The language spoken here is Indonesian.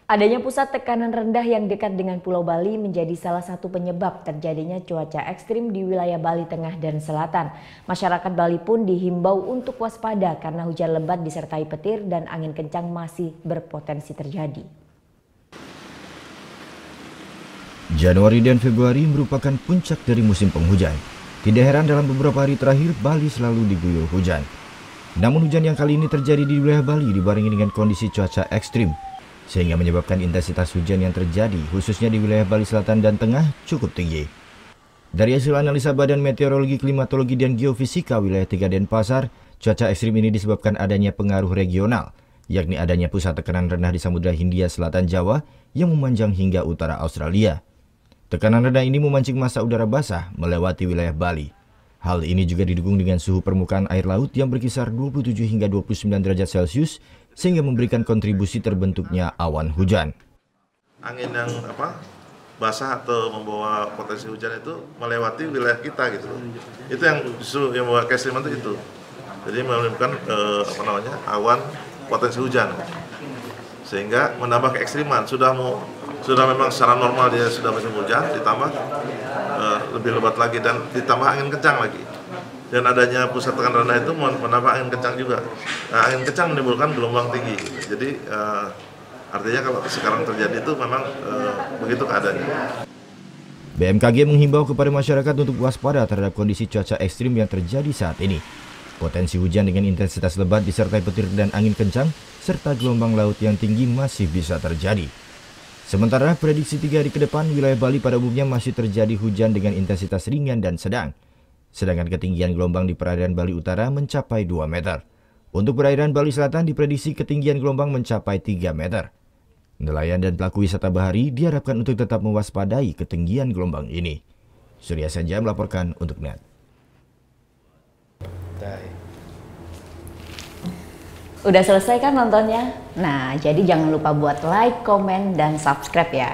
Adanya pusat tekanan rendah yang dekat dengan Pulau Bali menjadi salah satu penyebab terjadinya cuaca ekstrim di wilayah Bali Tengah dan Selatan. Masyarakat Bali pun dihimbau untuk waspada karena hujan lebat disertai petir dan angin kencang masih berpotensi terjadi. Januari dan Februari merupakan puncak dari musim penghujan. Tidak heran dalam beberapa hari terakhir Bali selalu diguyur hujan. Namun hujan yang kali ini terjadi di wilayah Bali dibarengi dengan kondisi cuaca ekstrim, sehingga menyebabkan intensitas hujan yang terjadi khususnya di wilayah Bali Selatan dan Tengah cukup tinggi. Dari hasil analisa Badan Meteorologi, Klimatologi, dan Geofisika wilayah 3 Denpasar, cuaca ekstrim ini disebabkan adanya pengaruh regional, yakni adanya pusat tekanan rendah di Samudra Hindia Selatan Jawa yang memanjang hingga utara Australia. Tekanan rendah ini memancing massa udara basah melewati wilayah Bali. Hal ini juga didukung dengan suhu permukaan air laut yang berkisar 27 hingga 29 derajat Celcius, sehingga memberikan kontribusi terbentuknya awan hujan. Angin yang basah atau membawa potensi hujan itu melewati wilayah kita gitu. Itu yang justru yang membawa keekstriman itu. Jadi menimbulkan awan potensi hujan. Sehingga menambah keekstriman. Sudah memang secara normal dia sudah musim hujan, ditambah lebih lebat lagi dan ditambah angin kencang lagi. Dan adanya pusat tekanan rendah itu menambah angin kencang juga. Nah, angin kencang menimbulkan gelombang tinggi. Jadi artinya kalau sekarang terjadi itu memang begitu keadaannya. BMKG menghimbau kepada masyarakat untuk waspada terhadap kondisi cuaca ekstrim yang terjadi saat ini. Potensi hujan dengan intensitas lebat disertai petir dan angin kencang, serta gelombang laut yang tinggi masih bisa terjadi. Sementara prediksi 3 hari ke depan, wilayah Bali pada umumnya masih terjadi hujan dengan intensitas ringan dan sedang. Sedangkan ketinggian gelombang di perairan Bali Utara mencapai 2 meter. Untuk perairan Bali Selatan diprediksi ketinggian gelombang mencapai 3 meter. Nelayan dan pelaku wisata bahari diharapkan untuk tetap mewaspadai ketinggian gelombang ini. Surya Senja melaporkan untuk NET. Udah selesai kan nontonnya? Nah, jadi jangan lupa buat like, komen, dan subscribe ya.